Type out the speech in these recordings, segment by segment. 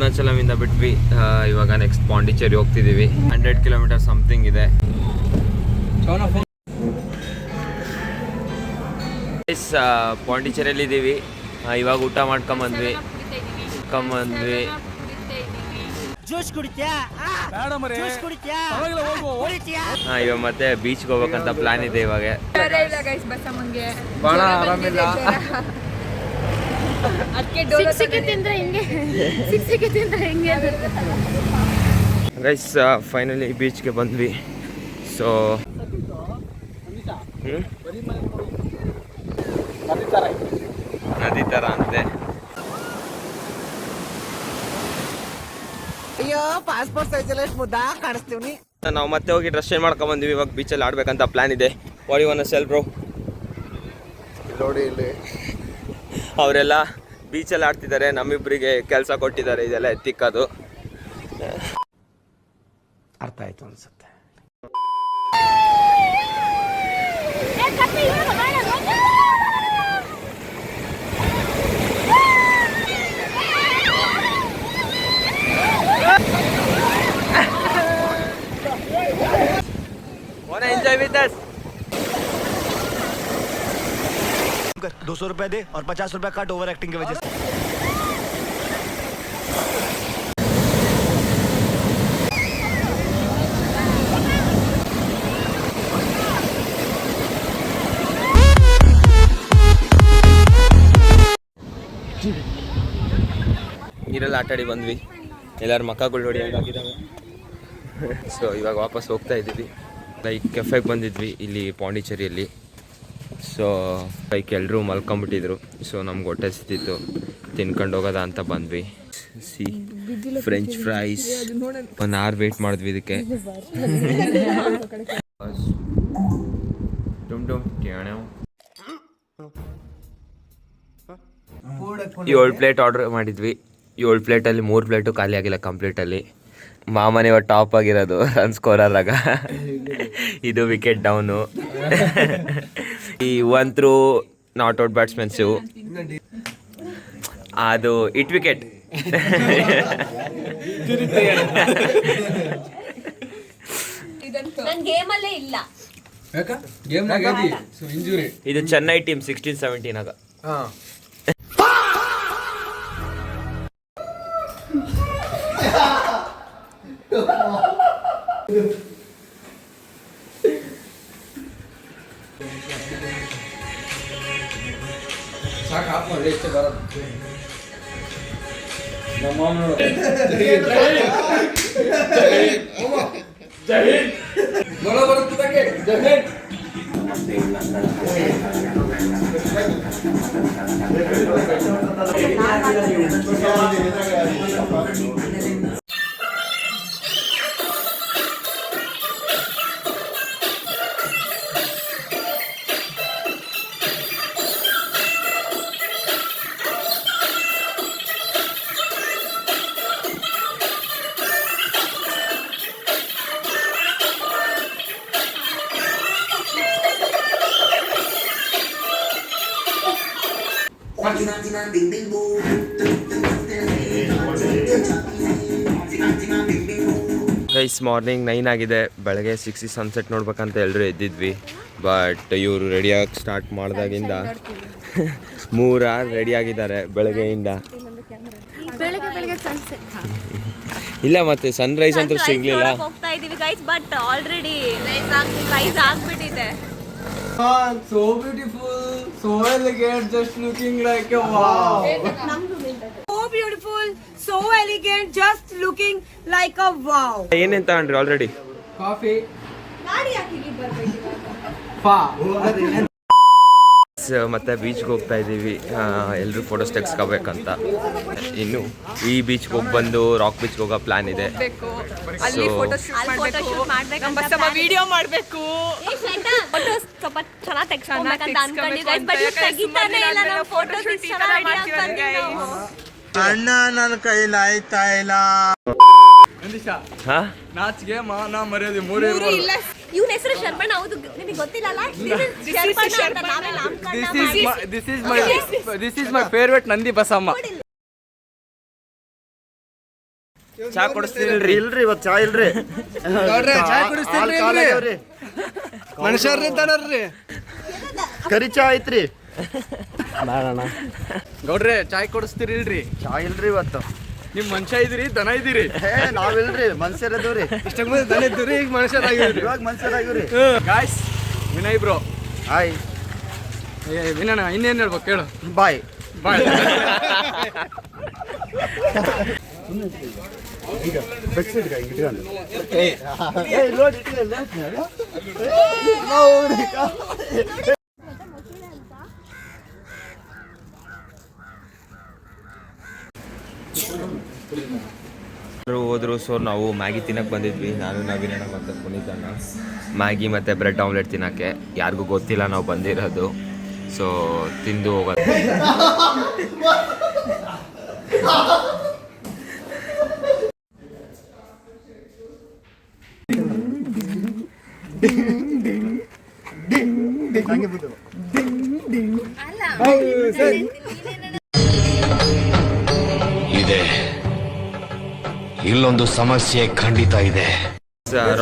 ಅರುಣಾಚಲಮಿಂದ ಬಿಟ್ವಿ. ಇವಾಗ next Pondicherry ಹೋಗ್ತಿದ್ದೀವಿ. 100 kilometre something ಇದೆ. ಪಾಂಡಿಚೇರಿಯಲ್ಲಿ ಇದ್ದೀವಿ. ಇವಾಗ ಊಟ ಮಾಡ್ಕೊಂಬಂದ್ವಿ. ಇವಾಗ ಮತ್ತೆ ಬೀಚ್ಗೆ ಹೋಗ್ಬೇಕಂತ ಪ್ಲಾನ್ ಇದೆ. ಇವಾಗ ಬಹಳ ಆರಾಮಿಲ್ಲ. ಗೈಸ್ ಫೈನಲಿ ಬೀಚ್ಗೆ ಬಂದ್ವಿ. ಸೊ ನದಿ ತರ ಅಂತೆ. ಅಯ್ಯೋ ಪಾಸ್ಪೋರ್ಟ್ ಸೈಜಲ್ಲಿ ಎಷ್ಟು ಮುದ್ದ ಕಾಣಿಸ್ತೀವಿ. ನಾವು ಮತ್ತೆ ಹೋಗಿ ಡ್ರೆಸ್ ಚೇಂಜ್ ಮಾಡ್ಕೊಂಡ್ ಬಂದ್ವಿ. ಇವಾಗ ಬೀಚಲ್ಲಿ ಆಡ್ಬೇಕಂತ ಪ್ಲಾನ್ ಇದೆ. What you want to sell bro? ನೋಡಿ ಇಲ್ಲಿ ಅವರೆಲ್ಲ ಬೀಚಲ್ಲಿ ಆಡ್ತಿದ್ದಾರೆ. ನಮ್ಮಿಬ್ಬರಿಗೆ ಕೆಲಸ ಕೊಟ್ಟಿದ್ದಾರೆ ಇದೆಲ್ಲ ಎತ್ತಿಕ್ಕೋದು. ಅರ್ಥ ಆಯ್ತು ಅನ್ಸುತ್ತೆ. Wanna enjoy with us? 200 रुपए दे और 50 रुपए कट ओवर एक्टिंग की वजह से. ನೀರಲ್ಲಿ ಆಟಾಡಿ ಬಂದ್ವಿ. ಎಲ್ಲರ ಮಕ್ಕಗಳು ನೋಡಿ ಹಂಗಾಗಿದ್ದಾವೆ. ಸೊ ಇವಾಗ ವಾಪಸ್ ಹೋಗ್ತಾ ಇದ್ದೀವಿ. ಲೈಕ್ ಕೆಫೆಗೆ ಬಂದಿದ್ವಿ ಇಲ್ಲಿ ಪಾಂಡಿಚೇರಿಯಲ್ಲಿ. ಸೊ ಲೈಕ್ ಎಲ್ಲರೂ ಮಲ್ಕೊಂಬಿಟ್ಟಿದ್ರು. ಸೊ ನಮ್ಗೆ ಹೊಟ್ಟೆ ಸಿಕ್ತಿತ್ತು, ತಿನ್ಕೊಂಡು ಹೋಗೋದ ಅಂತ ಬಂದ್ವಿ. ಫ್ರೆಂಚ್ ಫ್ರೈಸ್ 1 hour ವೇಟ್ ಮಾಡಿದ್ವಿ ಇದಕ್ಕೆ. ಏಳು ಪ್ಲೇಟ್ ಆರ್ಡರ್ ಮಾಡಿದ್ವಿ. 7 ಪ್ಲೇಟಲ್ಲಿ 3 ಪ್ಲೇಟು ಖಾಲಿ ಆಗಿಲ್ಲ ಕಂಪ್ಲೀಟಲ್ಲಿ. ಮಾಮನೆ ಇವತ್ತು ಟಾಪ್ ಆಗಿರೋದು ರನ್ ಸ್ಕೋರರಾಗ. ಇದು ವಿಕೆಟ್ ಡೌನು. ಈ 1 ಥ್ರೂ ನಾಟ್ ಔಟ್ ಬ್ಯಾಟ್ಸ್ಮನ್ಸು, ಅದು ಇಟ್ ವಿಕೆಟ್. ಇದು ಚೆನ್ನೈ ಟೀಮ್ 16-17 ಆಗ. ಗೈಸ್ ಮಾರ್ನಿಂಗ್ 9 ಆಗಿದೆ. ಬೆಳಗ್ಗೆ 6 ಸನ್ಸೆಟ್ ನೋಡ್ಬೇಕಂತ ಎಲ್ಲರೂ ಎದ್ದಿದ್ವಿ. ಬಟ್ ಇವರು ರೆಡಿಯಾಗಿ ಸ್ಟಾರ್ಟ್ ಮಾಡಿದಾಗಿಂದ 3 hour ರೆಡಿ ಆಗಿದ್ದಾರೆ ಬೆಳಗ್ಗೆಯಿಂದ. ಇಲ್ಲ ಮತ್ತೆ ಸನ್ರೈಸ್ ಅಂತೂ ಸಿಗ್ಲಿಲ್ಲ. ಹೋಗ್ತಾ ಇದೀವಿ ಗೈಸ್, ಬಟ್ ಆಲ್ರೆಡಿ ರೈಸ್ ಆಗ್ಬಿಟ್ಟಿದೆ. So beautiful, so elegant, just looking like a wow. So beautiful, so elegant, just looking like a wow. ಏನೇನ್ ತಗೊಂಡ್ರಿ ಆಲ್ರೆಡಿ? Coffee. ಗಾಡಿ ಹಾಕಿ ಬರ್ಬೇಕು. ಮತ್ತೆ ಬೀಚ್ಗೆ ಹೋಗ್ತಾ ಇದ್ದೀವಿ. ಎಲ್ಲರೂ ಫೋಟೋಸ್ ತೆಗೆಸ್ಕೋಬೇಕಂತ. ಇನ್ನು ಈ ಬೀಚ್ಗೆ ಹೋಗಿ ಬಂದು ರಾಕ್ ಬೀಚ್ಗೆ ಹೋಗೋ ಪ್ಲಾನ್ ಇದೆ. ಅಲ್ಲಿ ಫೋಟೋಶೂಟ್ ಮಾಡಬೇಕು, ವಿಡಿಯೋ ಮಾಡಬೇಕು, ಫೋಟೋಸ್ ಸ್ವಲ್ಪ ಚೆನ್ನಾಗಿ ತೆಗೆಸ್ಕೋಬೇಕಂತ ಅನ್ಕೊಂಡಿದ್ದೆ. ಬಟ್ ತೆಗಿತಾನೆ ಇಲ್ಲ ನಾವು ಫೋಟೋಸ್. ಅಣ್ಣ ನನ್ನ ಕೈಲಿ ಆಯ್ತಾ ಇಲ್ಲ. ಹಾ ನಾಚಿಗೆ ಮಾನ ಮರ್ಯಾದೆ ಮೂರೇ ಇಲ್ಲ. ಇವನ ಹೆಸರು ಶರ್ಮಣ್ಣ. ಹೌದು, ನಿಮಗೆ ಗೊತ್ತಿಲ್ಲಲ್ಲ? this is my favorite Nandi Basamma. ಚಾ ಕೊಡಿಸ್ತೀನಿಲ್ರಿ. ಇಲ್ರಿ ಇವತ್ತು ಚಾ ಇಲ್ರಿ. ಮನುಷ್ಯರ್ರಿ ಕರಿ ಚಾ ಐತ್ರಿ. ಗೌಡ್ರೆ ಚಾಯ್ ಕೊಡಿಸ್ತೀರಿ ಇಲ್ರಿ? ಚಾ ಇಲ್ರಿ ಇವತ್ತು. ನಿಮ್ ಮನುಷ್ಯ ಇದ್ರಿ ದನ ಇದ್ದೀರಿ? ನಾವಿಲ್ರಿ ಮನುಷ್ಯರದವ್ರಿ. ಇಷ್ಟಕ್ಕೆ ಮುಂದೆ ದನ ಇದ್ದೀರಿ, ಈಗ ಮನುಷ್ಯರಾಗಿದ್ರಿ. ಇವಾಗ ಮನುಷ್ಯರಾಗಿವ್ರಿ. Guys, Vinay bro. Hi Vinay ಇನ್ನೇನು ಹೇಳ್ಬೇಕು ಕೇಳು. ಬಾಯ್ ಬಾಯ್. ಹೋದ್ರು. ಸೊ ನಾವು ಮ್ಯಾಗಿ ತಿನ್ನಕ್ಕೆ ಬಂದಿದ್ವಿ, ನಾನು ನವೀನಣ್ಣ ಮತ್ತು ಪುನೀತಣ್ಣ. ಮ್ಯಾಗಿ ಮತ್ತು ಬ್ರೆಡ್ ಆಮ್ಲೆಟ್ ತಿನ್ನೋಕ್ಕೆ. ಯಾರಿಗೂ ಗೊತ್ತಿಲ್ಲ ನಾವು ಬಂದಿರೋದು. ಸೊ ತಿಂದು ಹೋಗೋದು. ಇದೆ, ಇಲ್ಲೊಂದು ಸಮಸ್ಯೆ ಖಂಡಿತ ಇದೆ.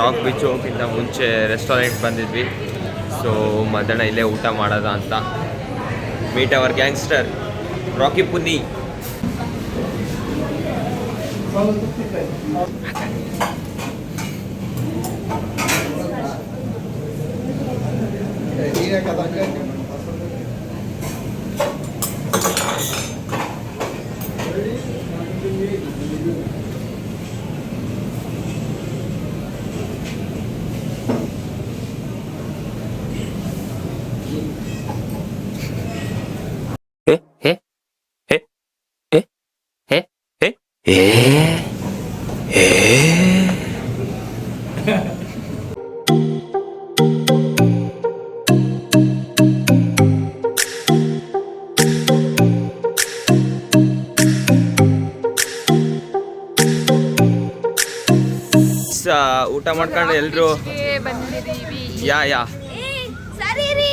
ರಾಕ್ ಬೀಚ್ ಹೋಗೋಕ್ಕಿಂತ ಮುಂಚೆ ರೆಸ್ಟೋರೆಂಟ್ ಬಂದಿದ್ವಿ. ಸೊ ಮಧ್ಯಾಹ್ನ ಇಲ್ಲೇ ಊಟ ಮಾಡೋದ ಅಂತ. Meet our gangster Rocky Puni. ಊಟ ಮಾಡ್ಕೊಂಡು ಎಲ್ರು ಯಾ ಸರಿ ರೀ,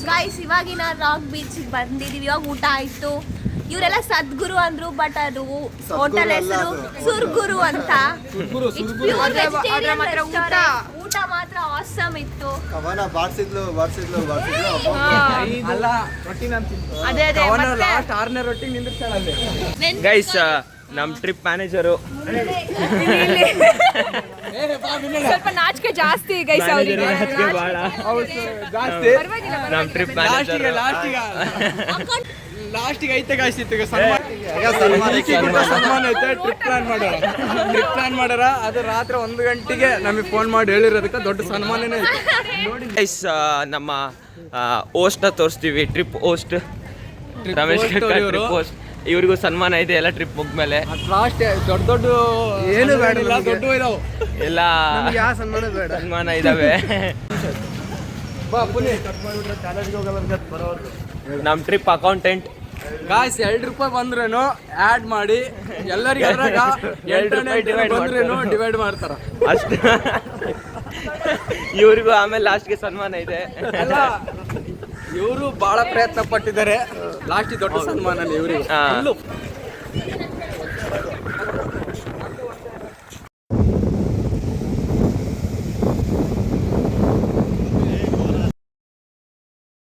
ಗೈಸ್ ಇವಾಗಿನ ರಾಕ್ ಬೀಚ್ ಬಂದಿದೀವಿ. ಇವಾಗ ಊಟ ಆಯ್ತು. ಇವರೆಲ್ಲ ಸದ್ಗುರು ಅಂದ್ರು, ಬಟ್ ಅದು ಹೋಟೆಲ್ ಹೆಸರು ಸುರ್ಗುರು ಅಂತ. ಊಟ ಮಾತ್ರ ಆಸಮ್ ಇತ್ತು. ಅಲ್ಲ ರೊಟ್ಟಿ ನಾನು ತಿಂತು. ಅದೇ ಲಾಸ್ಟ್ 6ನೇ ರೊಟ್ಟಿ ನಿಂದಿರ್ತಾಳಲ್ಲಿ. ಗೈಸ್, ನಮ್ಮ ಟ್ರಿಪ್ ಮ್ಯಾನೇಜರು ಸ್ವಲ್ಪ ನಾಚಿಕೆ ಜಾಸ್ತಿ ಗೈಸ್ ಅವರಿಗೆ. ಜಾಸ್ತಿ ನಮ್ಮ ಟ್ರಿಪ್ ಮ್ಯಾನೇಜರ್ ಲಾಸ್ಟಿಗೆ ಐತೆ ಗಾಯ್ಸ್. ಇತ್ತು ಸನ್ಮಾನ ಐತೆ. ಟ್ರಿಪ್ ಪ್ಲಾನ್ ಮಾಡ್ಯಾರ. ಅದು ರಾತ್ರಿ 1 ಗಂಟೆಗೆ ನಮಗೆ ಫೋನ್ ಮಾಡಿ ಹೇಳಿರೋದಕ್ಕೆ ದೊಡ್ಡ ಸನ್ಮಾನನೇ ಐತೆ. ಗೈಸ್, ನಮ್ಮ ಹೋಸ್ಟ್ನ ತೋರಿಸ್ತೀವಿ. Trip host Ramesh trip host. ಇವ್ರಿಗೂ ಸನ್ಮಾನ ಇದೆ ಎಲ್ಲ ಟ್ರಿಪ್ ಮುಗ್ಮೇಲೆ. ಲಾಸ್ಟ್ ದೊಡ್ಡ ಏನು ಬೇಡ, ದೊಡ್ಡ ಇದಾವೆ ಎಲ್ಲ. ಯಾವ ಸನ್ಮಾನ ಬೇಡ, ಸನ್ಮಾನ ಇದಾವೆ. ನಮ್ಮ ಟ್ರಿಪ್ ಅಕೌಂಟೆಂಟ್ ಗಾಯ್ಸ್ 2 ರೂಪಾಯಿ ಬಂದ್ರೇನು ಆ್ಯಡ್ ಮಾಡಿ ಎಲ್ಲರಿಗೂ ಅದ್ರಾಗ 2 ರೂಪಾಯಿ ಡಿವೈಡ್ ಮಾಡ್ತಾರ ಅಷ್ಟು. ಇವ್ರಿಗೂ ಆಮೇಲೆ ಲಾಸ್ಟ್ಗೆ ಸನ್ಮಾನ ಇದೆ. ಎಲ್ಲ ಇವರು ಬಹಳ ಪ್ರಯತ್ನ ಪಟ್ಟಿದ್ದಾರೆ. ಲಾಸ್ಟ್ ದೊಡ್ಡ ಸನ್ಮಾನ ಇವರಿಗೆ.